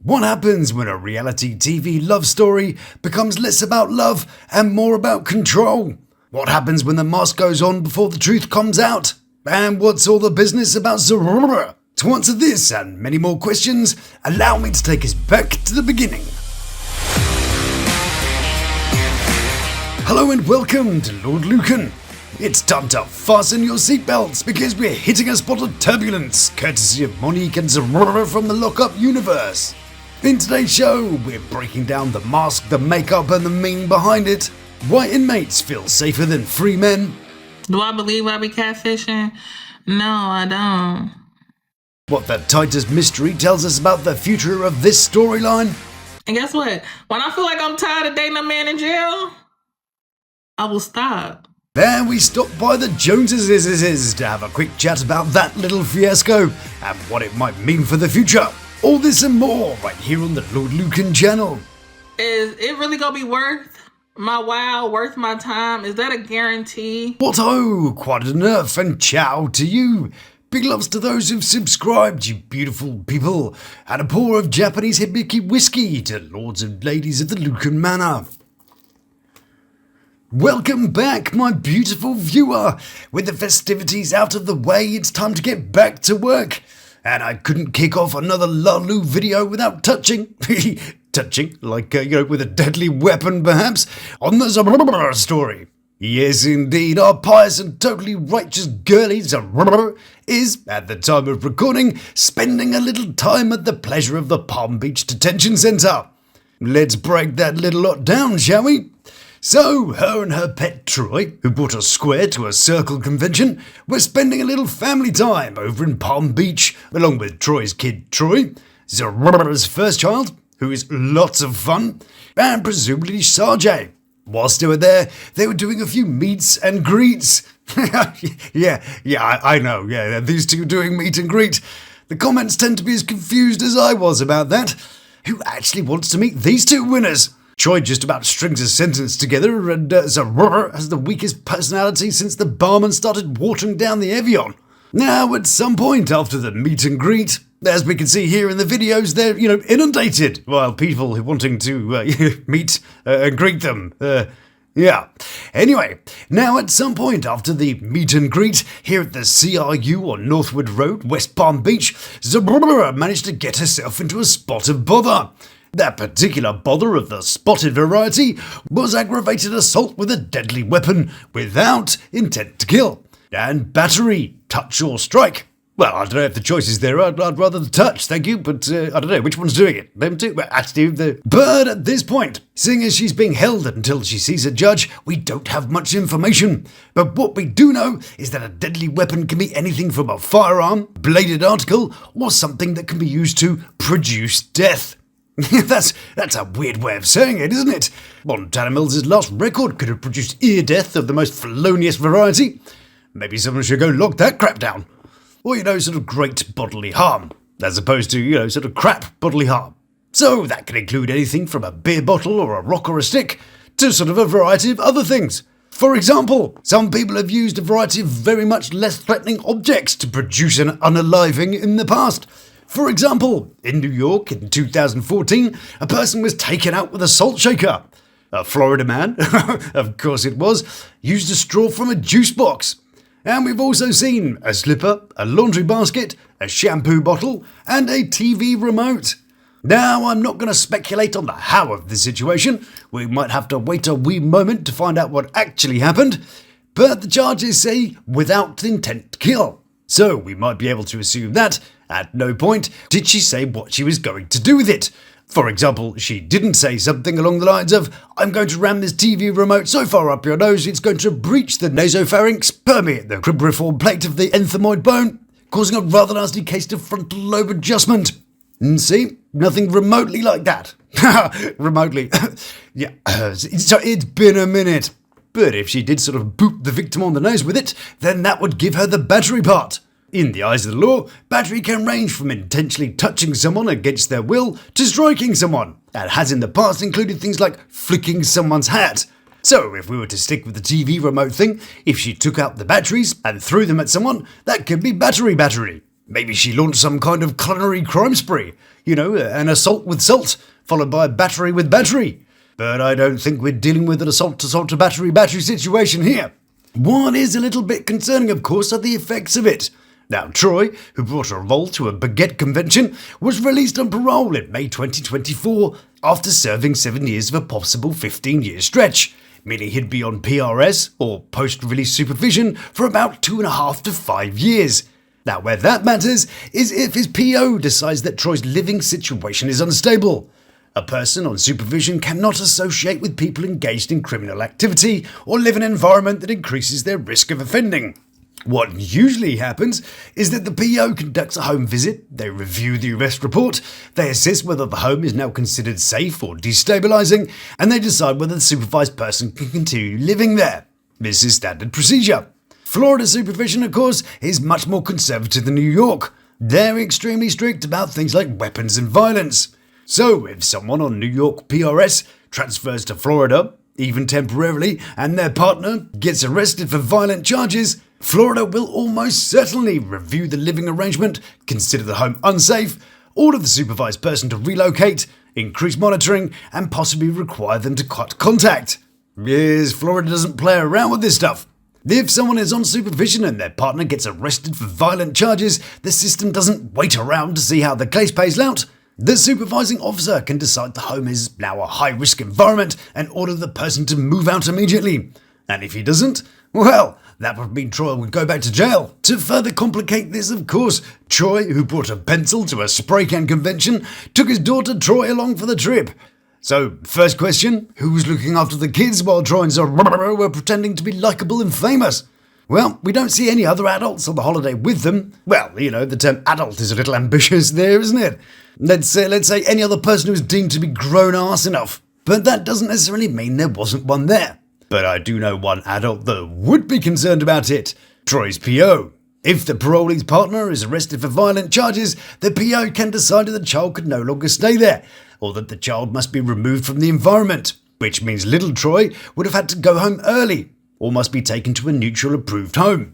What happens when a reality TV love story becomes less about love and more about control? What happens when the mask goes on before the truth comes out? And what's all the business about Zeruiah? To answer this and many more questions, allow me to take us back to the beginning. Hello and welcome to Lord Lukan. It's time to fasten your seatbelts because we're hitting a spot of turbulence, courtesy of Monique and Zeruiah from the Lockup universe. In today's show, we're breaking down the mask, the makeup and the meaning behind it. Why inmates feel safer than free men. Do I believe I be catfishing? No, I don't. What the tightest mystery tells us about the future of this storyline. And guess what? When I feel like I'm tired of dating a man in jail, I will stop. Then we stop by the Joneses to have a quick chat about that little fiasco and what it might mean for the future. All this and more right here on the Lord Lukan channel. Is it really gonna be worth my while, worth my time? Is that a guarantee? What ho, quite enough, and ciao to you. Big loves to those who've subscribed, you beautiful people, and a pour of Japanese hibiki whiskey to lords and ladies of the Lukan Manor. Welcome back, my beautiful viewer. With the festivities out of the way, it's time to get back to work. And I couldn't kick off another Lalu video without touching, like, with a deadly weapon perhaps, on the Zeruiah story. Yes, indeed, our pious and totally righteous girlie Zeruiah is, at the time of recording, spending a little time at the pleasure of the Palm Beach Detention Centre. Let's break that little lot down, shall we? So, her and her pet Troy, who brought a square to a circle convention, were spending a little family time over in Palm Beach, along with Troy's kid Troy, Zeruiah's first child, who is lots of fun, and presumably Sarjay. Whilst they were there, they were doing a few meets and greets. I know, these two doing meet and greet. The comments tend to be as confused as I was about that. Who actually wants to meet these two winners? Troy just about strings a sentence together, and Zeruiah has the weakest personality since the barman started watering down the Evian. Now, at some point after the meet and greet, as we can see here in the videos, they're, inundated, while people who wanting to meet and greet them. Anyway, now at some point after the meet and greet here at the CRU on Northwood Road, West Palm Beach, Zeruiah managed to get herself into a spot of bother. That particular bother of the spotted variety was aggravated assault with a deadly weapon without intent to kill, and battery, touch or strike. Well, I don't know if the choice is there. I'd rather the touch, thank you, but I don't know which one's doing it. Them two? Well, actually, the bird at this point. Seeing as she's being held until she sees a judge, we don't have much information. But what we do know is that a deadly weapon can be anything from a firearm, bladed article, or something that can be used to produce death. That's a weird way of saying it, isn't it? Montana Mills' last record could have produced ear death of the most felonious variety. Maybe someone should go lock that crap down. Or, sort of great bodily harm, as opposed to, sort of crap bodily harm. So that can include anything from a beer bottle or a rock or a stick to sort of a variety of other things. For example, some people have used a variety of very much less threatening objects to produce an unaliving in the past. For example, in New York in 2014, a person was taken out with a salt shaker. A Florida man, of course it was, used a straw from a juice box. And we've also seen a slipper, a laundry basket, a shampoo bottle, and a TV remote. Now, I'm not going to speculate on the how of the situation. We might have to wait a wee moment to find out what actually happened. But the charges say without intent to kill. So we might be able to assume that, at no point, did she say what she was going to do with it. For example, she didn't say something along the lines of, I'm going to ram this TV remote so far up your nose it's going to breach the nasopharynx, permeate the cribriform plate of the enthymoid bone, causing a rather nasty case of frontal lobe adjustment. And see, nothing remotely like that. Remotely. So it's been a minute. But if she did sort of boop the victim on the nose with it, then that would give her the battery part. In the eyes of the law, battery can range from intentionally touching someone against their will to striking someone, and has in the past included things like flicking someone's hat. So if we were to stick with the TV remote thing, if she took out the batteries and threw them at someone, that could be battery. Maybe she launched some kind of culinary crime spree. An assault with salt, followed by a battery with battery. But I don't think we're dealing with an assault to battery situation here. What is a little bit concerning, of course, are the effects of it. Now, Troy, who brought a revolt to a baguette convention, was released on parole in May 2024 after serving 7 years of a possible 15-year stretch, meaning he'd be on PRS, or post-release supervision, for about 2.5 to 5 years. Now, where that matters is if his PO decides that Troy's living situation is unstable. A person on supervision cannot associate with people engaged in criminal activity or live in an environment that increases their risk of offending. What usually happens is that the PO conducts a home visit, they review the arrest report, they assess whether the home is now considered safe or destabilising, and they decide whether the supervised person can continue living there. This is standard procedure. Florida supervision, of course, is much more conservative than New York. They're extremely strict about things like weapons and violence. So, if someone on New York PRS transfers to Florida, even temporarily, and their partner gets arrested for violent charges, Florida will almost certainly review the living arrangement, consider the home unsafe, order the supervised person to relocate, increase monitoring, and possibly require them to cut contact. Yes, Florida doesn't play around with this stuff. If someone is on supervision and their partner gets arrested for violent charges, the system doesn't wait around to see how the case plays out. The supervising officer can decide the home is now a high-risk environment and order the person to move out immediately. And if he doesn't, well, that would mean Troy would go back to jail. To further complicate this, of course, Troy, who brought a pencil to a spray can convention, took his daughter Troy along for the trip. So, first question, who was looking after the kids while Troy and Zeruiah were pretending to be likeable and famous? Well, we don't see any other adults on the holiday with them. Well, the term adult is a little ambitious there, isn't it? Let's say any other person who was deemed to be grown-ass enough. But that doesn't necessarily mean there wasn't one there. But I do know one adult that would be concerned about it. Troy's PO. If the parolee's partner is arrested for violent charges, the PO can decide that the child could no longer stay there, or that the child must be removed from the environment, which means little Troy would have had to go home early, or must be taken to a neutral-approved home.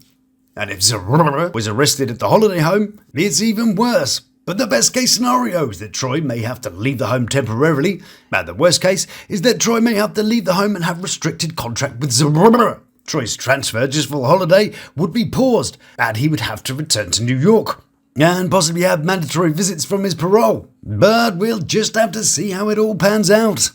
And if Zeruiah was arrested at the holiday home, it's even worse. But the best case scenario is that Troy may have to leave the home temporarily, and the worst case is that Troy may have to leave the home and have restricted contract with Zeruiah. Troy's transfer just for the holiday would be paused, and he would have to return to New York, and possibly have mandatory visits from his parole. But we'll just have to see how it all pans out.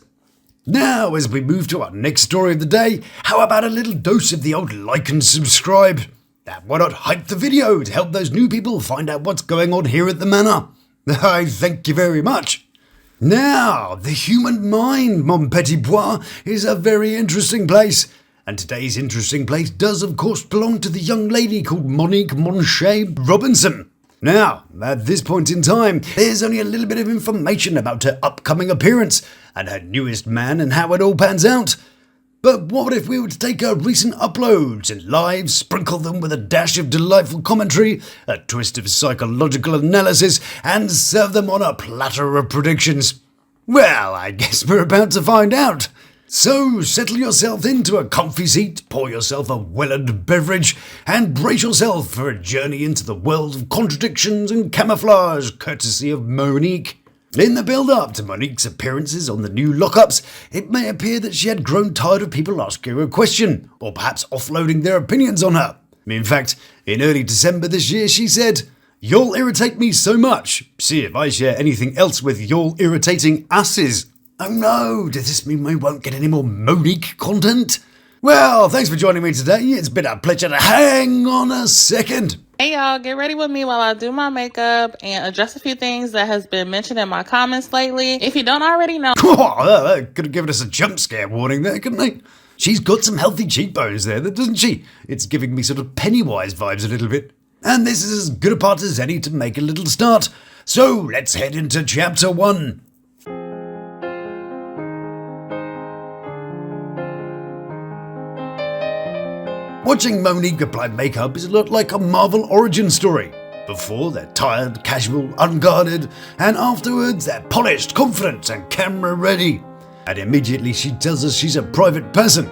Now, as we move to our next story of the day, how about a little dose of the old like and subscribe? And why not hype the video to help those new people find out what's going on here at the manor? I thank you very much. Now, the human mind, mon petit pois, is a very interesting place. And today's interesting place does, of course, belong to the young lady called Monique Robinson. Now, at this point in time, there's only a little bit of information about her upcoming appearance and her newest man and how it all pans out. But what if we were to take her recent uploads and lives, sprinkle them with a dash of delightful commentary, a twist of psychological analysis, and serve them on a platter of predictions? Well, I guess we're about to find out. So settle yourself into a comfy seat, pour yourself a well-earned beverage, and brace yourself for a journey into the world of contradictions and camouflage, courtesy of Monique. In the build-up to Monique's appearances on the new Lockups, it may appear that she had grown tired of people asking her a question, or perhaps offloading their opinions on her. In fact, in early December this year, she said, "You'll irritate me so much. See if I share anything else with y'all irritating asses." Oh no, does this mean we won't get any more Monique content? Well, thanks for joining me today. It's been a pleasure to hang on a second. Hey y'all, get ready with me while I do my makeup and address a few things that has been mentioned in my comments lately. If you don't already know... Could have given us a jump scare warning there, couldn't they? She's got some healthy cheekbones there, doesn't she? It's giving me sort of Pennywise vibes a little bit. And this is as good a part as any to make a little start. So let's head into chapter 1. Watching Monique apply makeup is a lot like a Marvel origin story. Before, they're tired, casual, unguarded, and afterwards, they're polished, confident, and camera ready. And immediately she tells us she's a private person.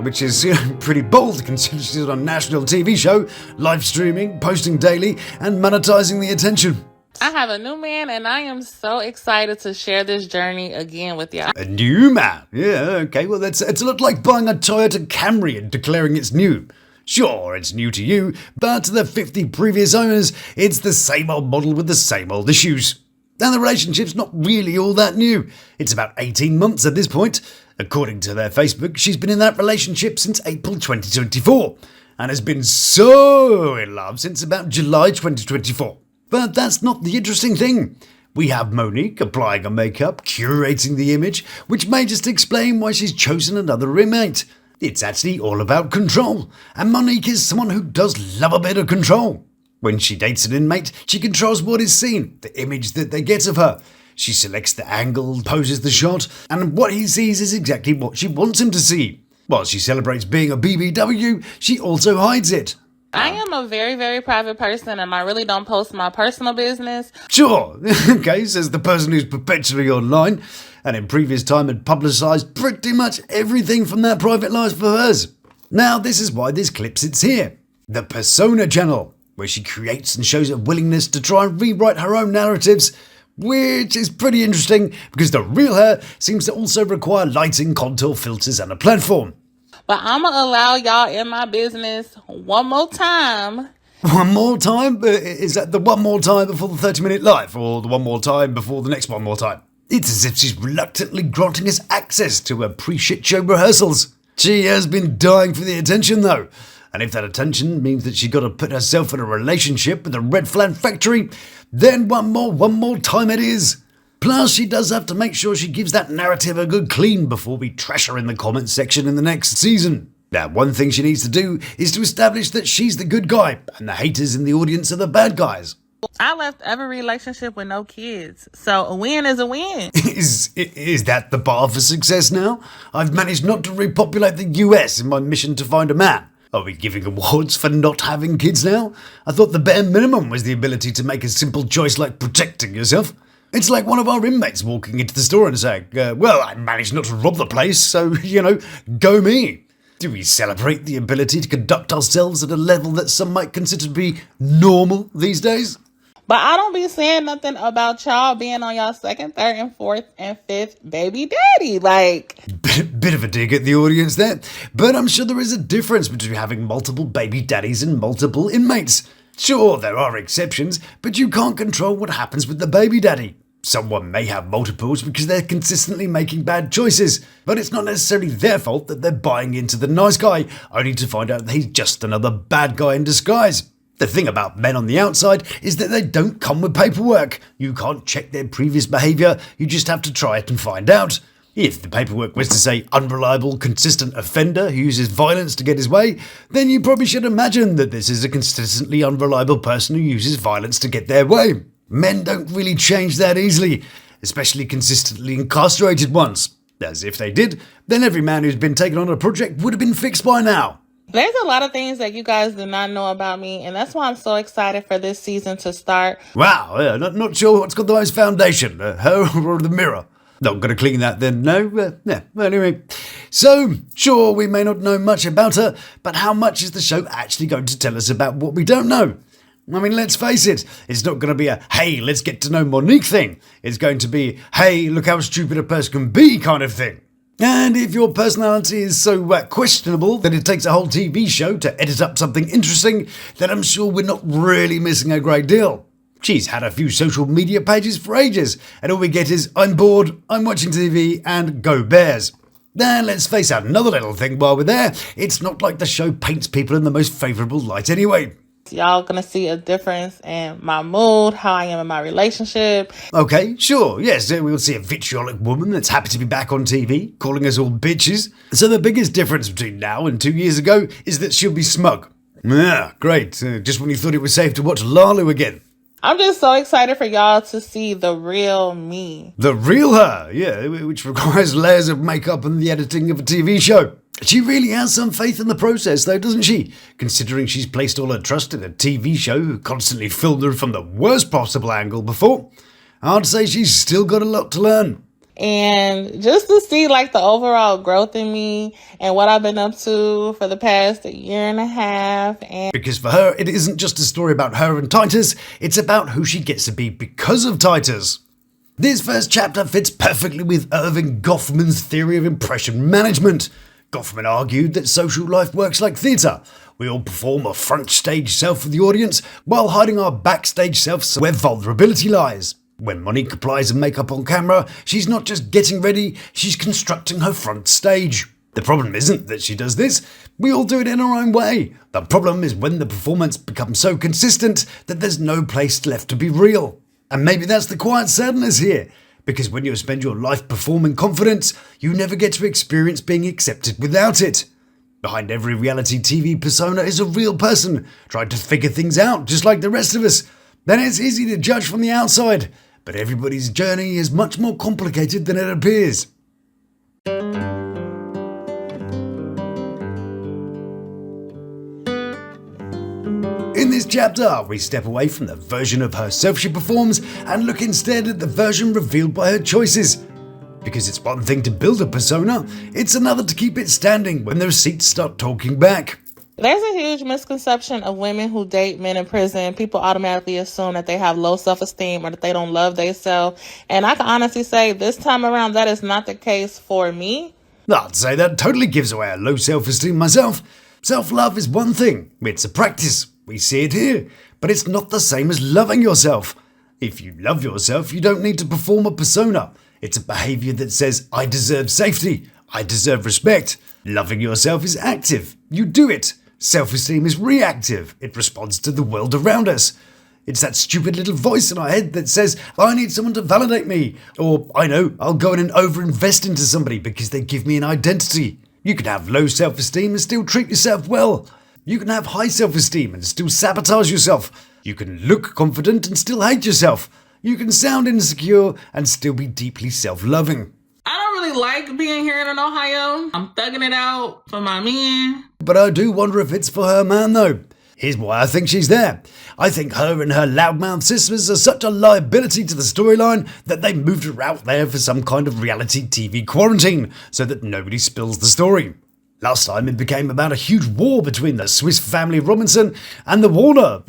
which is pretty bold considering she's on a national TV show, live streaming, posting daily, and monetizing the attention. I have a new man, and I am so excited to share this journey again with y'all. A new man? Yeah, okay, well, it's a lot like buying a Toyota Camry and declaring it's new. Sure, it's new to you, but to the 50 previous owners, it's the same old model with the same old issues. And the relationship's not really all that new. It's about 18 months at this point. According to their Facebook, she's been in that relationship since April 2024, and has been so in love since about July 2024. But that's not the interesting thing. We have Monique applying her makeup, curating the image, which may just explain why she's chosen another inmate. It's actually all about control, and Monique is someone who does love a bit of control. When she dates an inmate, she controls what is seen, the image that they get of her. She selects the angle, poses the shot, and what he sees is exactly what she wants him to see. While she celebrates being a BBW, she also hides it. I am a very, very private person, and I really don't post my personal business. Sure, okay, says the person who's perpetually online, and in previous time had publicised pretty much everything from their private lives for hers. Now this is why this clip sits here. The Persona channel, where she creates and shows a willingness to try and rewrite her own narratives, which is pretty interesting because the real her seems to also require lighting, contour filters, and a platform. But I'm going to allow y'all in my business one more time. One more time? Is that the one more time before the 30-minute live, or the one more time before the next one more time? It's as if she's reluctantly granting us access to her pre-shit show rehearsals. She has been dying for the attention though. And if that attention means that she's got to put herself in a relationship with a red flag factory, then one more time it is. Plus, she does have to make sure she gives that narrative a good clean before we trash her in the comments section in the next season. Now, one thing she needs to do is to establish that she's the good guy and the haters in the audience are the bad guys. I left every relationship with no kids, so a win is a win. Is that the bar for success now? I've managed not to repopulate the US in my mission to find a man. Are we giving awards for not having kids now? I thought the bare minimum was the ability to make a simple choice like protecting yourself. It's like one of our inmates walking into the store and saying, well, I managed not to rob the place, so, go me. Do we celebrate the ability to conduct ourselves at a level that some might consider to be normal these days? But I don't be saying nothing about y'all being on y'all second, third, and fourth, and fifth baby daddy. Bit of a dig at the audience there. But I'm sure there is a difference between having multiple baby daddies and multiple inmates. Sure, there are exceptions, but you can't control what happens with the baby daddy. Someone may have multiples because they're consistently making bad choices, but it's not necessarily their fault that they're buying into the nice guy, only to find out that he's just another bad guy in disguise. The thing about men on the outside is that they don't come with paperwork. You can't check their previous behaviour, you just have to try it and find out. If the paperwork was to say unreliable, consistent offender who uses violence to get his way, then you probably should imagine that this is a consistently unreliable person who uses violence to get their way. Men don't really change that easily, especially consistently incarcerated ones. As if they did, then every man who's been taken on a project would have been fixed by now. There's a lot of things that you guys do not know about me, and that's why I'm so excited for this season to start. Wow, not sure what's got the most foundation, her or the mirror. Not going to clean that then, no? Anyway. So, sure, we may not know much about her, but how much is the show actually going to tell us about what we don't know? I mean, let's face it, it's not going to be a, hey, let's get to know Monique thing. It's going to be, hey, look how stupid a person can be kind of thing. And if your personality is so questionable that it takes a whole TV show to edit up something interesting, then I'm sure we're not really missing a great deal. She's had a few social media pages for ages, and all we get is, I'm bored, I'm watching TV, and go Bears. Then let's face out another little thing while we're there, it's not like the show paints people in the most favourable light anyway. Y'all gonna see a difference in my mood, how I am in my relationship. Okay, sure, yes, we'll see a vitriolic woman that's happy to be back on TV, calling us all bitches. So the biggest difference between now and 2 years ago is that she'll be smug. Yeah, great, just when you thought it was safe to watch Lalu again. I'm just so excited for y'all to see the real me. The real her, yeah, which requires layers of makeup and the editing of a TV show. She really has some faith in the process though, doesn't she? Considering she's placed all her trust in a TV show who constantly filmed her from the worst possible angle before. I'd say she's still got a lot to learn. And just to see like the overall growth in me and what I've been up to for the past year and a half. And Because for her, it isn't just a story about her and Titus, it's about who she gets to be because of Titus. This first chapter fits perfectly with Irving Goffman's theory of impression management. Goffman argued that social life works like theatre. We all perform a front stage self for the audience while hiding our backstage selves where vulnerability lies. When Monique applies makeup on camera, she's not just getting ready, she's constructing her front stage. The problem isn't that she does this, we all do it in our own way. The problem is when the performance becomes so consistent that there's no place left to be real. And maybe that's the quiet sadness here, because when you spend your life performing confidence, you never get to experience being accepted without it. Behind every reality TV persona is a real person trying to figure things out just like the rest of us. Then it's easy to judge from the outside. But everybody's journey is much more complicated than it appears. In this chapter, we step away from the version of herself she performs and look instead at the version revealed by her choices. Because it's one thing to build a persona, it's another to keep it standing when the receipts start talking back. There's a huge misconception of women who date men in prison. People automatically assume that they have low self-esteem or that they don't love themselves. And I can honestly say this time around, that is not the case for me. I'd say that totally gives away a low self-esteem myself. Self-love is one thing. It's a practice. We see it here. But it's not the same as loving yourself. If you love yourself, you don't need to perform a persona. It's a behavior that says, I deserve safety. I deserve respect. Loving yourself is active. You do it. Self-esteem is reactive. It responds to the world around us. It's that stupid little voice in our head that says, I need someone to validate me. Or, I know, I'll go in and over-invest into somebody because they give me an identity. You can have low self-esteem and still treat yourself well. You can have high self-esteem and still sabotage yourself. You can look confident and still hate yourself. You can sound insecure and still be deeply self-loving. I don't really like being here in Ohio. I'm thugging it out for my men. But I do wonder if it's for her man though. Here's why I think she's there. I think her and her loudmouth sisters are such a liability to the storyline that they moved her out there for some kind of reality TV quarantine so that nobody spills the story. Last time it became about a huge war between the Swiss family Robinson and the Warner,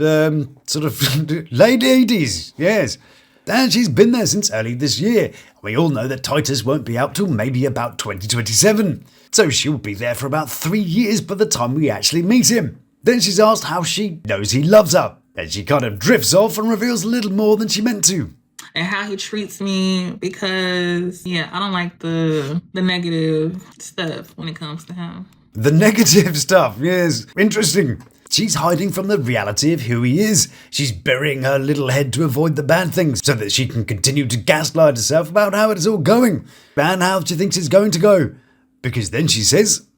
ladies, yes. And she's been there since early this year. We all know that Titus won't be out till maybe about 2027. So she'll be there for about 3 years by the time we actually meet him. Then she's asked how she knows he loves her. And she kind of drifts off and reveals a little more than she meant to. And how he treats me because, I don't like the negative stuff when it comes to him. The negative stuff, yes. Interesting. She's hiding from the reality of who he is. She's burying her little head to avoid the bad things so that she can continue to gaslight herself about how it's all going and how she thinks it's going to go. Because then she says,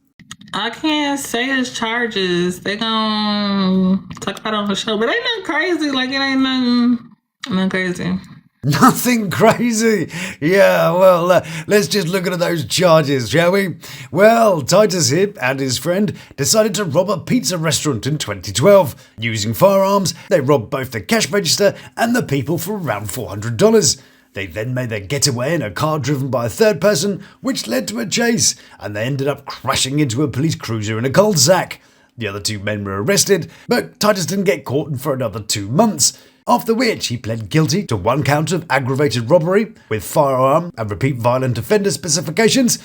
I can't say his charges. They gon' talk about it on the show, but ain't nothing crazy. Like, it ain't nothing crazy. Nothing crazy. Yeah, well, let's just look at those charges, shall we? Well, Titus here and his friend decided to rob a pizza restaurant in 2012. Using firearms, they robbed both the cash register and the people for around $400. They then made their getaway in a car driven by a third person, which led to a chase, and they ended up crashing into a police cruiser in a cul-de-sac. The other two men were arrested, but Titus didn't get caught for another 2 months. After which he pled guilty to 1 count of aggravated robbery with firearm and repeat violent offender specifications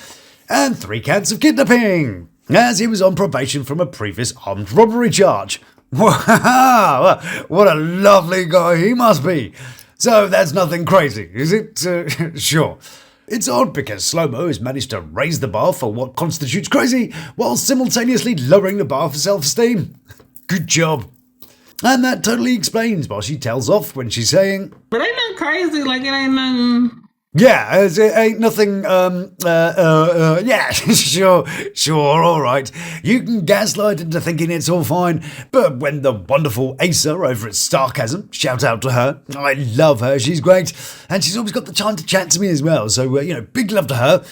and 3 counts of kidnapping, as he was on probation from a previous armed robbery charge. Wow, what a lovely guy he must be. So that's nothing crazy, is it? Sure. It's odd because Slow-Mo has managed to raise the bar for what constitutes crazy while simultaneously lowering the bar for self-esteem. Good job. And that totally explains why she tells off when she's saying, but ain't nothing crazy, like it ain't nothing. Yeah, it ain't nothing, yeah, sure, alright. You can gaslight into thinking it's all fine, but when the wonderful Asa over at Starcasm, shout out to her, I love her, she's great, and she's always got the time to chat to me as well, so, big love to her,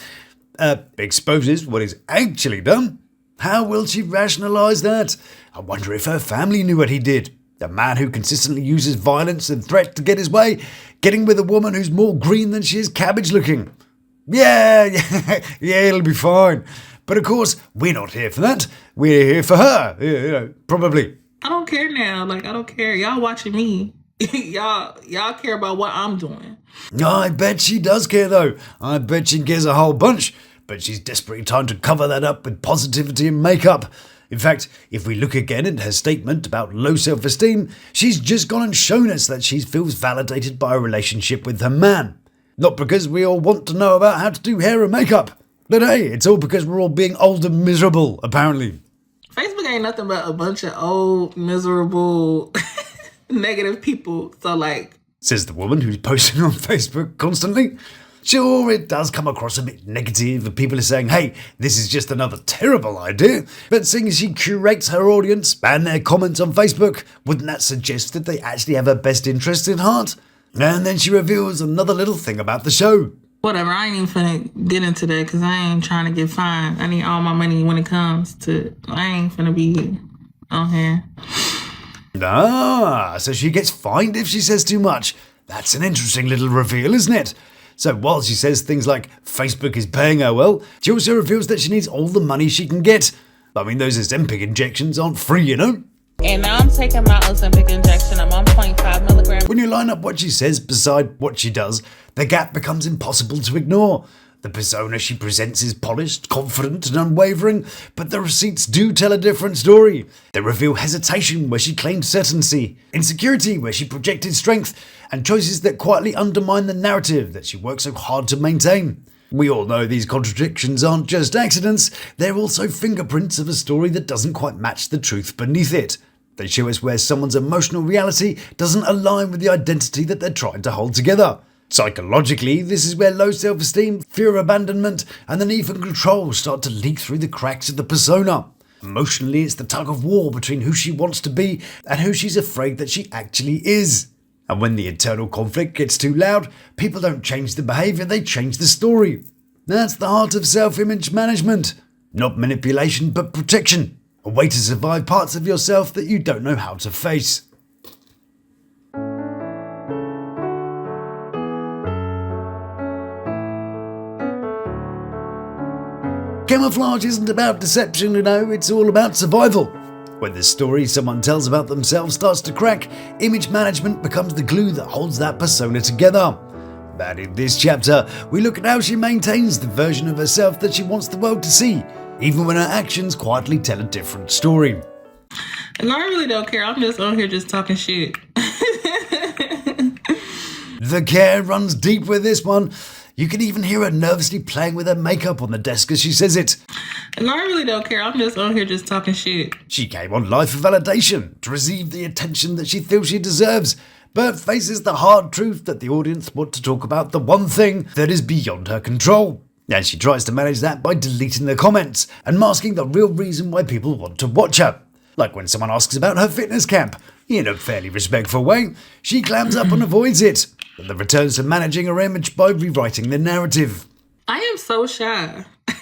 exposes what is actually done. How will she rationalise that? I wonder if her family knew what he did. A man who consistently uses violence and threats to get his way, getting with a woman who's more green than she is cabbage looking. Yeah, it'll be fine. But of course, we're not here for that. We're here for her, probably. I don't care now. Like, I don't care. Y'all watching me. y'all care about what I'm doing. I bet she does care, though. I bet she cares a whole bunch. But she's desperately trying to cover that up with positivity and makeup. In fact, if we look again at her statement about low self-esteem, she's just gone and shown us that she feels validated by a relationship with her man. Not because we all want to know about how to do hair and makeup. But hey, it's all because we're all being old and miserable, apparently. Facebook ain't nothing but a bunch of old, miserable, negative people. So, like... Says the woman who's posting on Facebook constantly. Sure, it does come across a bit negative, and people are saying, hey, this is just another terrible idea. But seeing as she curates her audience and their comments on Facebook, wouldn't that suggest that they actually have her best interest in heart? And then she reveals another little thing about the show. Whatever, I ain't even finna get into that because I ain't trying to get fined. I need all my money when it comes to... I ain't finna be on here. So she gets fined if she says too much. That's an interesting little reveal, isn't it? So while she says things like Facebook is paying her well, she also reveals that she needs all the money she can get. I mean, those Ozempic injections aren't free, you know? And now I'm taking my Ozempic injection. I'm on 0.5 milligrams. When you line up what she says beside what she does, the gap becomes impossible to ignore. The persona she presents is polished, confident and unwavering, but the receipts do tell a different story. They reveal hesitation where she claimed certainty, insecurity where she projected strength, and choices that quietly undermine the narrative that she works so hard to maintain. We all know these contradictions aren't just accidents, they're also fingerprints of a story that doesn't quite match the truth beneath it. They show us where someone's emotional reality doesn't align with the identity that they're trying to hold together. Psychologically, this is where low self-esteem, fear of abandonment, and the need for control start to leak through the cracks of the persona. Emotionally, it's the tug of war between who she wants to be and who she's afraid that she actually is. And when the internal conflict gets too loud, people don't change the behaviour, they change the story. That's the heart of self-image management. Not manipulation, but protection. A way to survive parts of yourself that you don't know how to face. Camouflage isn't about deception, it's all about survival. When the story someone tells about themselves starts to crack, image management becomes the glue that holds that persona together. But in this chapter, we look at how she maintains the version of herself that she wants the world to see, even when her actions quietly tell a different story. And I really don't care, I'm just on here just talking shit. The care runs deep with this one. You can even hear her nervously playing with her makeup on the desk as she says it. And I really don't care, I'm just on here just talking shit. She came on live for validation, to receive the attention that she feels she deserves, but faces the hard truth that the audience want to talk about the one thing that is beyond her control. And she tries to manage that by deleting the comments and masking the real reason why people want to watch her. Like when someone asks about her fitness camp. In a fairly respectful way, she clams up and avoids it, and then returns to managing her image by rewriting the narrative. I am so shy. That's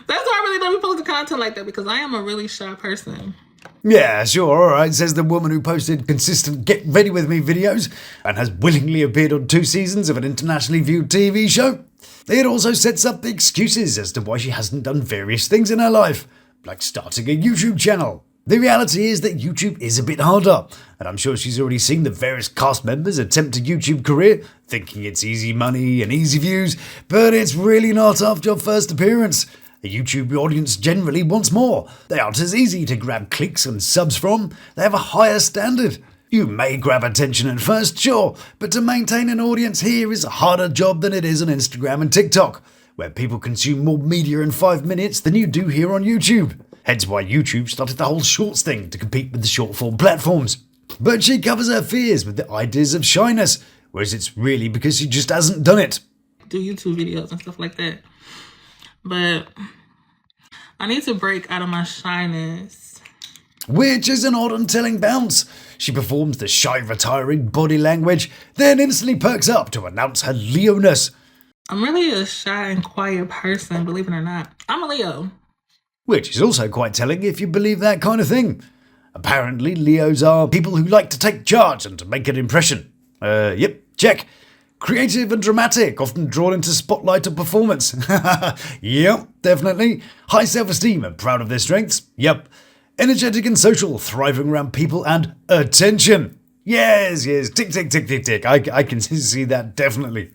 why I really don't be posting content like that, because I am a really shy person. Yeah, sure, alright, says the woman who posted consistent Get Ready With Me videos and has willingly appeared on 2 seasons of an internationally viewed TV show. It also sets up the excuses as to why she hasn't done various things in her life, like starting a YouTube channel. The reality is that YouTube is a bit harder, and I'm sure she's already seen the various cast members attempt a YouTube career, thinking it's easy money and easy views, but it's really not after your first appearance. A YouTube audience generally wants more. They aren't as easy to grab clicks and subs from. They have a higher standard. You may grab attention at first, sure, but to maintain an audience here is a harder job than it is on Instagram and TikTok, where people consume more media in 5 minutes than you do here on YouTube. Hence why YouTube started the whole shorts thing to compete with the short form platforms. But she covers her fears with the ideas of shyness, whereas it's really because she just hasn't done it. Do YouTube videos and stuff like that. But I need to break out of my shyness. Which is an odd and telling bounce. She performs the shy retiring body language, then instantly perks up to announce her Leo-ness. I'm really a shy and quiet person, believe it or not. I'm a Leo. Which is also quite telling if you believe that kind of thing. Apparently, Leos are people who like to take charge and to make an impression. Yep, check. Creative and dramatic, often drawn into spotlight or performance. Yep, definitely. High self-esteem and proud of their strengths. Yep. Energetic and social, thriving around people and attention. Yes, tick, tick, tick, tick, tick. I can see that, definitely.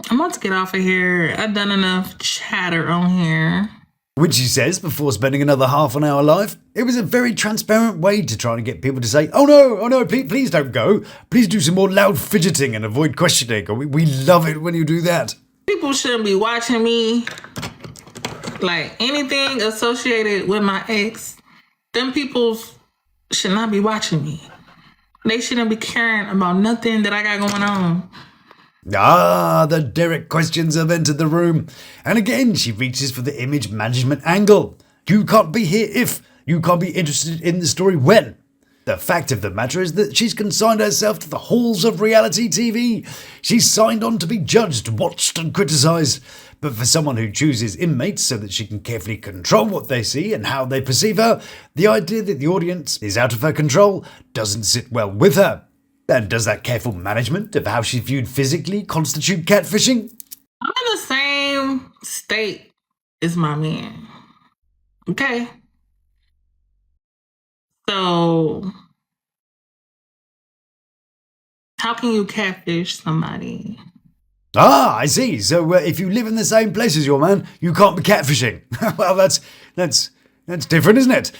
I'm about to get off of here. I've done enough chatter on here. Which she says before spending another half an hour live. It was a very transparent way to try and get people to say, oh no, please don't go. Please do some more loud fidgeting and avoid questioning. We love it when you do that. People shouldn't be watching me. Like, anything associated with my ex, them people should not be watching me. They shouldn't be caring about nothing that I got going on. Ah, the Derek questions have entered the room. And again, she reaches for the image management angle. You can't be here if. You can't be interested in the story when. The fact of the matter is that she's consigned herself to the halls of reality TV. She's signed on to be judged, watched and criticised. But for someone who chooses inmates so that she can carefully control what they see and how they perceive her, the idea that the audience is out of her control doesn't sit well with her. And does that careful management of how she's viewed physically constitute catfishing? I'm in the same state as my man. Okay? So, how can you catfish somebody? Ah, I see. So if you live in the same place as your man, you can't be catfishing. Well, that's different, isn't it?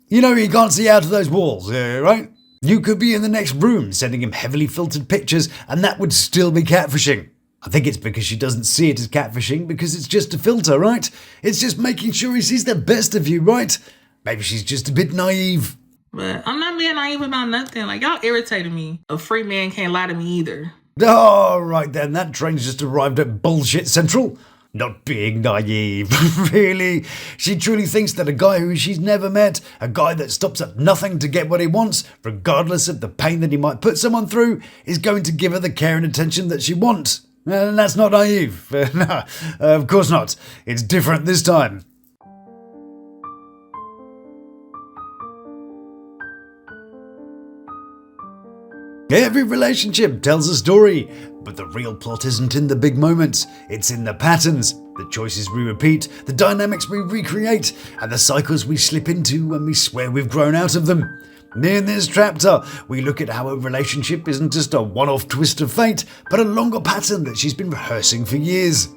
You know, he can't see out of those walls, right? You could be in the next room sending him heavily filtered pictures and that would still be catfishing. I think it's because she doesn't see it as catfishing because it's just a filter, right? It's just making sure he sees the best of you, right? Maybe she's just a bit naive. But I'm not being naive about nothing. Like, y'all irritated me. A free man can't lie to me either. Oh, right then, that train's just arrived at Bullshit Central. Not being naive, really. She truly thinks that a guy who she's never met, a guy that stops at nothing to get what he wants, regardless of the pain that he might put someone through, is going to give her the care and attention that she wants. And that's not naive. No, of course not. It's different this time. Every relationship tells a story, but the real plot isn't in the big moments, it's in the patterns, the choices we repeat, the dynamics we recreate, and the cycles we slip into when we swear we've grown out of them. In this chapter, we look at how a relationship isn't just a one-off twist of fate, but a longer pattern that she's been rehearsing for years.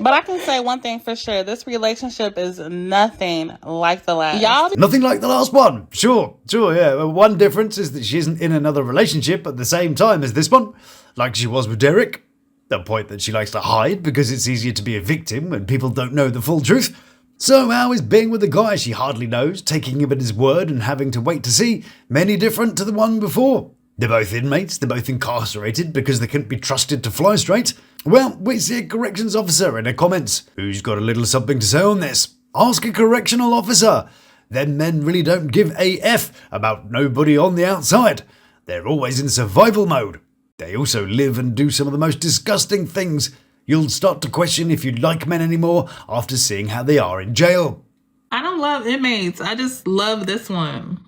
But I can say one thing for sure. This relationship is nothing like the last. Nothing like the last one. Sure, yeah. One difference is that she isn't in another relationship at the same time as this one, like she was with Derek. The point that she likes to hide because it's easier to be a victim when people don't know the full truth. So how is being with a guy she hardly knows, taking him at his word and having to wait to see, many different to the one before? They're both inmates, they're both incarcerated because they couldn't be trusted to fly straight. Well, we see a corrections officer in her comments who's got a little something to say on this. Ask a correctional officer. Them men really don't give a F about nobody on the outside. They're always in survival mode. They also live and do some of the most disgusting things. You'll start to question if you like men anymore after seeing how they are in jail. I don't love inmates. I just love this one.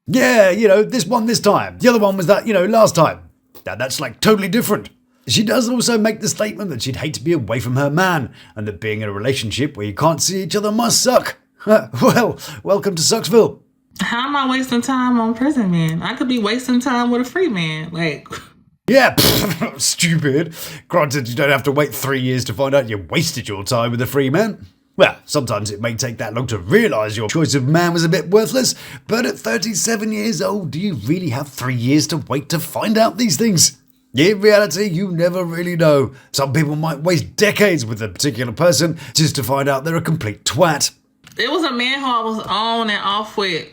Yeah, this one this time. The other one was that, last time. That's like totally different. She does also make the statement that she'd hate to be away from her man, and that being in a relationship where you can't see each other must suck. Well, welcome to Sucksville. How am I wasting time on prison man? I could be wasting time with a free man. Yeah, stupid. Granted, you don't have to wait 3 years to find out you wasted your time with a free man. Well, sometimes it may take that long to realise your choice of man was a bit worthless, but at 37 years old, do you really have 3 years to wait to find out these things? In reality, you never really know. Some people might waste decades with a particular person just to find out they're a complete twat. It was a man who I was on and off with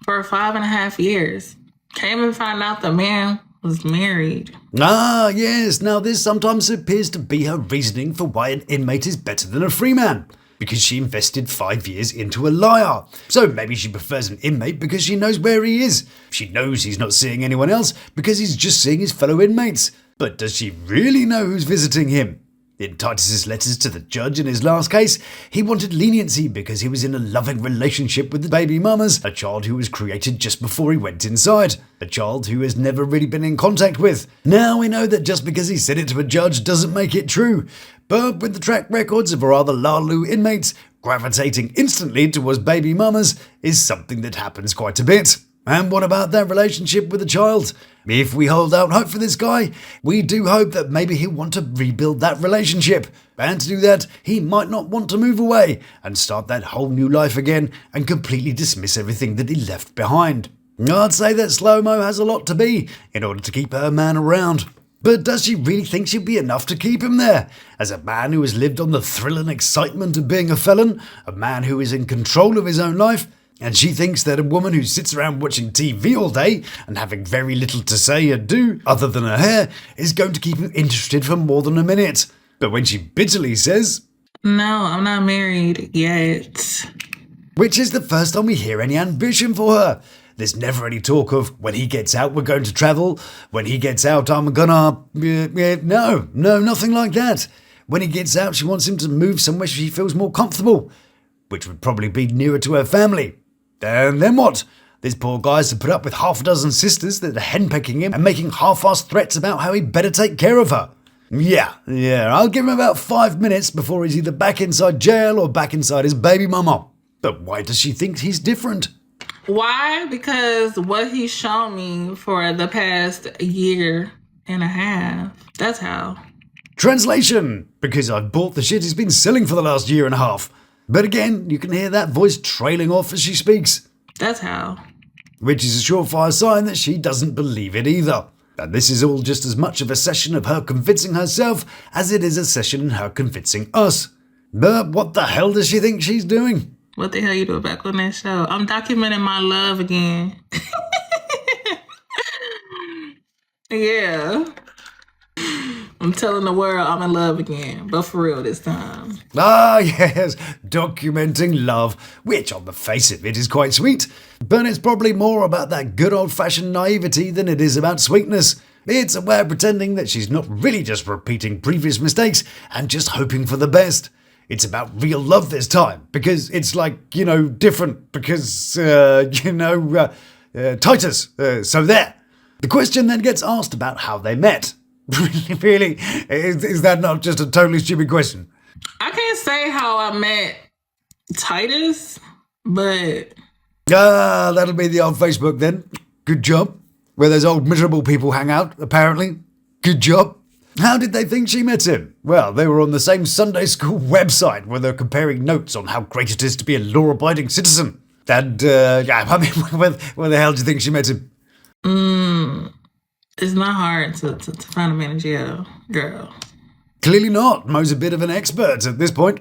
for 5.5 years. Came and found out the man was married. Ah, yes. Now this sometimes appears to be her reasoning for why an inmate is better than a free man. Because she invested 5 years into a liar. So maybe she prefers an inmate because she knows where he is. She knows he's not seeing anyone else because he's just seeing his fellow inmates. But does she really know who's visiting him? In Titus's letters to the judge in his last case, he wanted leniency because he was in a loving relationship with the baby mamas, a child who was created just before he went inside, a child who has never really been in contact with. Now we know that just because he said it to a judge doesn't make it true, but with the track records of rather lalu inmates, gravitating instantly towards baby mamas is something that happens quite a bit. And what about that relationship with the child? If we hold out hope for this guy, we do hope that maybe he'll want to rebuild that relationship. And to do that, he might not want to move away and start that whole new life again and completely dismiss everything that he left behind. I'd say that Slow-Mo has a lot to be in order to keep her man around. But does she really think she'd be enough to keep him there? As a man who has lived on the thrill and excitement of being a felon, a man who is in control of his own life, and she thinks that a woman who sits around watching TV all day and having very little to say or do other than her hair is going to keep him interested for more than a minute. But when she bitterly says, "No, I'm not married yet," which is the first time we hear any ambition for her. There's never any talk of, when he gets out, we're going to travel. When he gets out, I'm gonna... No, nothing like that. When he gets out, she wants him to move somewhere she feels more comfortable, which would probably be nearer to her family. And then what? This poor guy has to put up with half a dozen sisters that are henpecking him and making half-assed threats about how he'd better take care of her. Yeah, I'll give him about 5 minutes before he's either back inside jail or back inside his baby mama. But why does she think he's different? Why? Because what he's shown me for the past year and a half. That's how. Translation: because I've bought the shit he's been selling for the last year and a half. But again, you can hear that voice trailing off as she speaks. That's how. Which is a surefire sign that she doesn't believe it either. And this is all just as much of a session of her convincing herself as it is a session in her convincing us. But what the hell does she think she's doing? What the hell you doing back on that show? I'm documenting my love again. Yeah. I'm telling the world I'm in love again, but for real this time. Ah, yes, documenting love, which on the face of it is quite sweet, but it's probably more about that good old-fashioned naivety than it is about sweetness. It's a way of pretending that she's not really just repeating previous mistakes and just hoping for the best. It's about real love this time, because it's like, different, because, Titus, so there. The question then gets asked about how they met. Really? Is that not just a totally stupid question? I can't say how I met Titus, but... that'll be the old Facebook then. Good job. Where those old miserable people hang out, apparently. Good job. How did they think she met him? Well, they were on the same Sunday school website where they're comparing notes on how great it is to be a law-abiding citizen. And, where the hell do you think she met him? It's not hard to find a man in jail, girl. Clearly not. Mo's a bit of an expert at this point.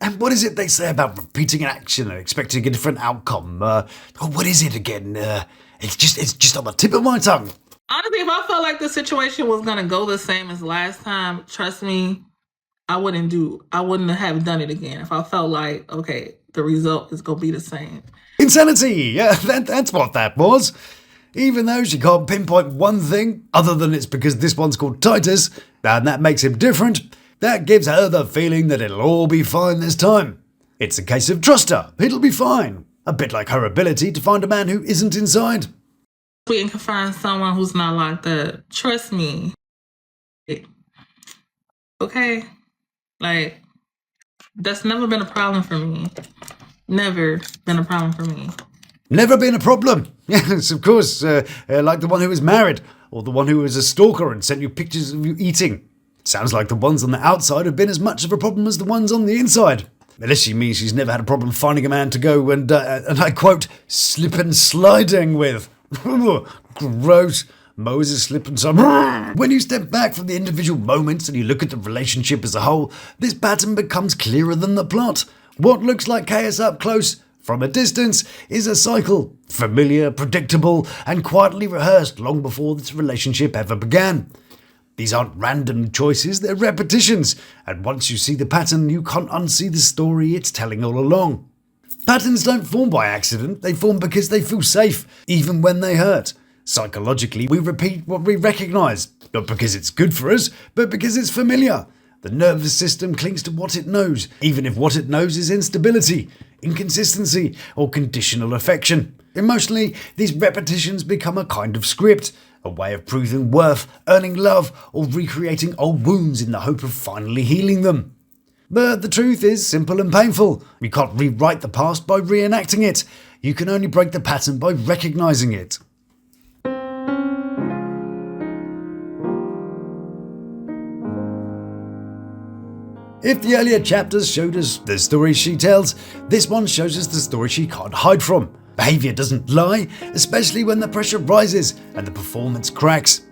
And what is it they say about repeating an action and expecting a different outcome? What is it again? It's just on the tip of my tongue. Honestly, if I felt like the situation was gonna go the same as last time, trust me, I wouldn't have done it again. If I felt like, okay, the result is gonna be the same. Insanity! Yeah, that's what that was. Even though she can't pinpoint one thing, other than it's because this one's called Titus, and that makes him different, that gives her the feeling that it'll all be fine this time. It's a case of trust her, it'll be fine. A bit like her ability to find a man who isn't inside. We can find someone who's not like that. Trust me. Okay? Like, that's never been a problem for me. Never been a problem for me. Never been a problem. Yes, of course. Like the one who was married, or the one who was a stalker and sent you pictures of you eating. Sounds like the ones on the outside have been as much of a problem as the ones on the inside. Unless she means she's never had a problem finding a man to go and I quote, slip and sliding with. Gross. Moses slip and slide. When you step back from the individual moments and you look at the relationship as a whole, this pattern becomes clearer than the plot. What looks like chaos up close, from a distance, is a cycle, familiar, predictable, and quietly rehearsed long before this relationship ever began. These aren't random choices, they're repetitions, and once you see the pattern, you can't unsee the story it's telling all along. Patterns don't form by accident, they form because they feel safe, even when they hurt. Psychologically, we repeat what we recognise, not because it's good for us, but because it's familiar. The nervous system clings to what it knows, even if what it knows is instability, inconsistency, or conditional affection. Emotionally, these repetitions become a kind of script, a way of proving worth, earning love, or recreating old wounds in the hope of finally healing them. But the truth is simple and painful. You can't rewrite the past by reenacting it. You can only break the pattern by recognizing it. If the earlier chapters showed us the stories she tells, this one shows us the story she can't hide from. Behaviour doesn't lie, especially when the pressure rises and the performance cracks.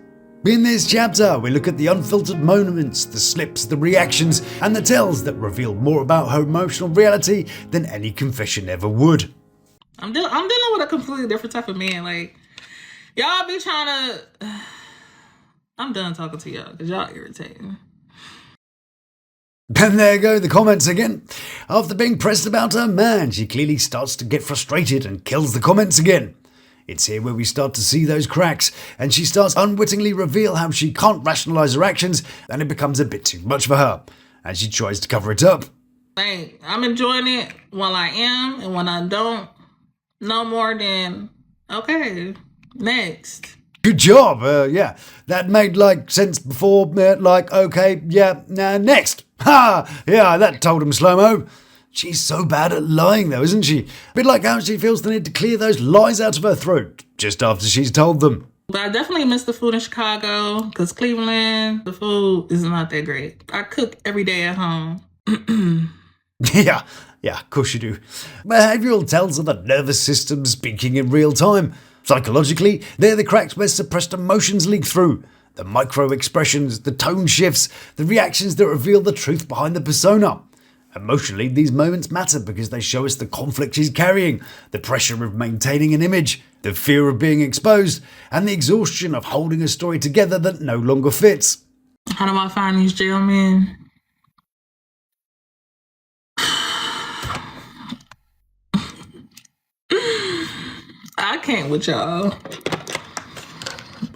In this chapter, we look at the unfiltered moments, the slips, the reactions, and the tells that reveal more about her emotional reality than any confession ever would. I'm dealing with a completely different type of man. Like, y'all be trying to... I'm done talking to y'all because y'all irritating. And there go the comments again. After being pressed about her man, she clearly starts to get frustrated and kills the comments again. It's here where we start to see those cracks, and she starts unwittingly reveal how she can't rationalise her actions, and it becomes a bit too much for her, and she tries to cover it up. Like, I'm enjoying it while I am, and when I don't, no more than, okay, next. Good job, yeah. That made, sense before, okay, yeah, next. Ha! Yeah, that told him slow-mo. She's so bad at lying, though, isn't she? A bit like how she feels the need to clear those lies out of her throat, just after she's told them. But I definitely miss the food in Chicago, because Cleveland, the food is not that great. I cook every day at home. Yeah, of course you do. Behavioural tells of the nervous system speaking in real time. Psychologically, they're the cracks where suppressed emotions leak through. The micro-expressions, the tone shifts, the reactions that reveal the truth behind the persona. Emotionally, these moments matter because they show us the conflict she's carrying, the pressure of maintaining an image, the fear of being exposed, and the exhaustion of holding a story together that no longer fits. How do I find these jail men? I can't with y'all.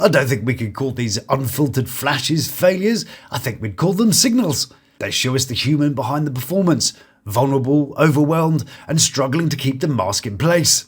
I don't think we could call these unfiltered flashes failures. I think we'd call them signals. They show us the human behind the performance, vulnerable, overwhelmed, and struggling to keep the mask in place.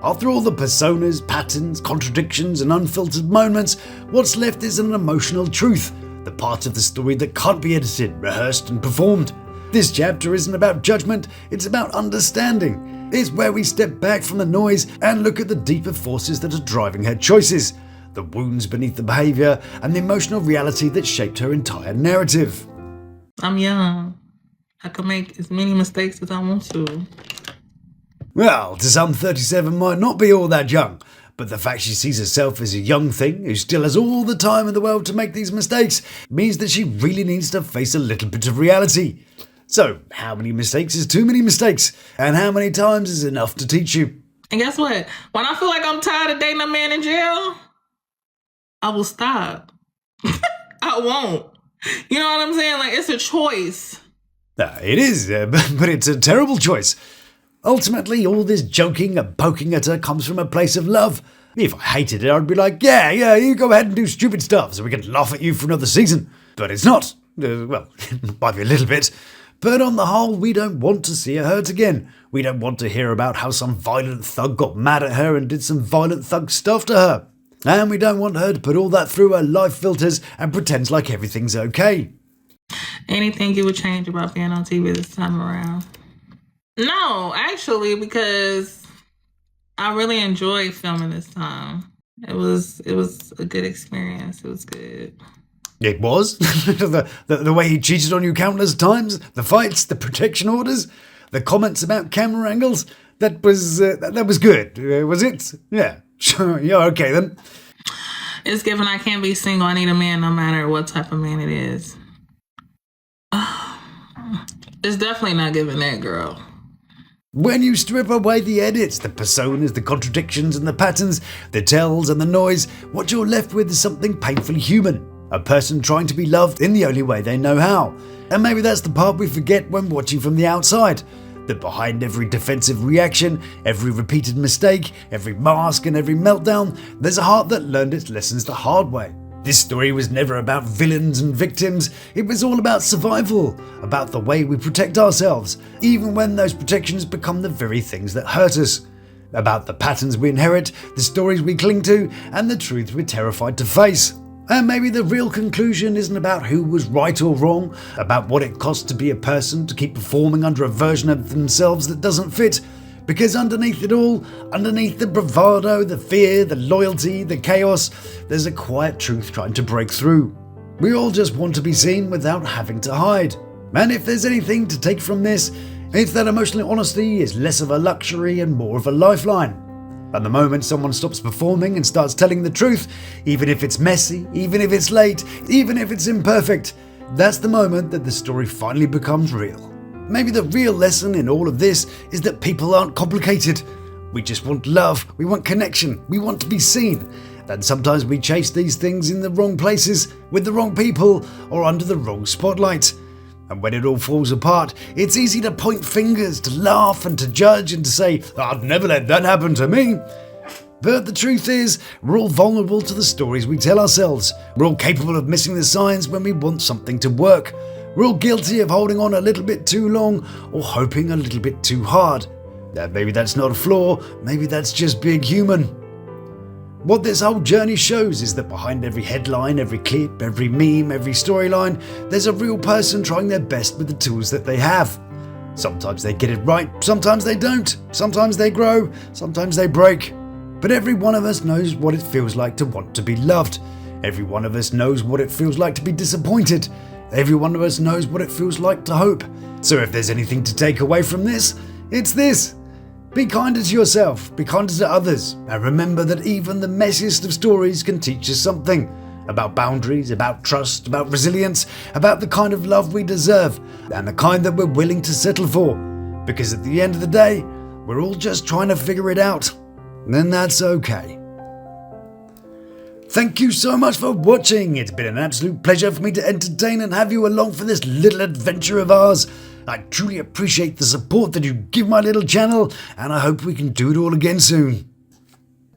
After all the personas, patterns, contradictions, and unfiltered moments, what's left is an emotional truth, the part of the story that can't be edited, rehearsed, and performed. This chapter isn't about judgment, it's about understanding. It's where we step back from the noise and look at the deeper forces that are driving her choices, the wounds beneath the behaviour, and the emotional reality that shaped her entire narrative. I'm young. I can make as many mistakes as I want to. Well, to some 37 might not be all that young, but the fact she sees herself as a young thing who still has all the time in the world to make these mistakes means that she really needs to face a little bit of reality. So, how many mistakes is too many mistakes? And how many times is enough to teach you? And guess what? When I feel like I'm tired of dating a man in jail, I will stop. I won't. You know what I'm saying? Like, it's a choice. It is, but it's a terrible choice. Ultimately, all this joking and poking at her comes from a place of love. If I hated her, I'd be like, yeah, you go ahead and do stupid stuff so we can laugh at you for another season. But it's not. Well, it might be a little bit. But on the whole, we don't want to see her hurt again. We don't want to hear about how some violent thug got mad at her and did some violent thug stuff to her. And we don't want her to put all that through her life filters and pretend like everything's okay. Anything you would change about being on TV this time around? No, actually, because I really enjoyed filming this time. It was a good experience. It was good. It was. the way he cheated on you countless times, the fights, the protection orders, the comments about camera angles, that was good. Was it? Yeah. Sure. Yeah, okay then. It's given I can't be single. I need a man no matter what type of man it is. It's definitely not giving that, girl. When you strip away the edits, the personas, the contradictions and the patterns, the tells and the noise, what you're left with is something painfully human. A person trying to be loved in the only way they know how. And maybe that's the part we forget when watching from the outside. That behind every defensive reaction, every repeated mistake, every mask and every meltdown, there's a heart that learned its lessons the hard way. This story was never about villains and victims, it was all about survival, about the way we protect ourselves, even when those protections become the very things that hurt us. About the patterns we inherit, the stories we cling to, and the truths we're terrified to face. And maybe the real conclusion isn't about who was right or wrong, about what it costs to be a person, to keep performing under a version of themselves that doesn't fit. Because underneath it all, underneath the bravado, the fear, the loyalty, the chaos, there's a quiet truth trying to break through. We all just want to be seen without having to hide. And if there's anything to take from this, it's that emotional honesty is less of a luxury and more of a lifeline. And the moment someone stops performing and starts telling the truth, even if it's messy, even if it's late, even if it's imperfect, that's the moment that the story finally becomes real. Maybe the real lesson in all of this is that people aren't complicated. We just want love, we want connection, we want to be seen. And sometimes we chase these things in the wrong places, with the wrong people, or under the wrong spotlight. And when it all falls apart, it's easy to point fingers, to laugh and to judge and to say, "I'd never let that happen to me." But the truth is, we're all vulnerable to the stories we tell ourselves. We're all capable of missing the signs when we want something to work. We're all guilty of holding on a little bit too long or hoping a little bit too hard. Now, maybe that's not a flaw, maybe that's just being human. What this whole journey shows is that behind every headline, every clip, every meme, every storyline, there's a real person trying their best with the tools that they have. Sometimes they get it right, sometimes they don't. Sometimes they grow, sometimes they break. But every one of us knows what it feels like to want to be loved. Every one of us knows what it feels like to be disappointed. Every one of us knows what it feels like to hope. So if there's anything to take away from this, it's this. Be kinder to yourself, be kinder to others, and remember that even the messiest of stories can teach us something about boundaries, about trust, about resilience, about the kind of love we deserve, and the kind that we're willing to settle for. Because at the end of the day, we're all just trying to figure it out, and that's okay. Thank you so much for watching. It's been an absolute pleasure for me to entertain and have you along for this little adventure of ours. I truly appreciate the support that you give my little channel, and I hope we can do it all again soon.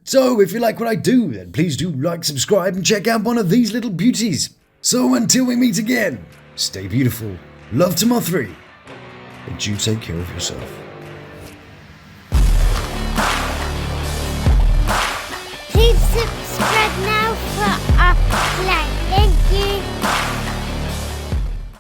So if you like what I do, then please do like, subscribe, and check out one of these little beauties. So until we meet again, stay beautiful, love to my three, and you take care of yourself. Please subscribe now for our play. Thank you.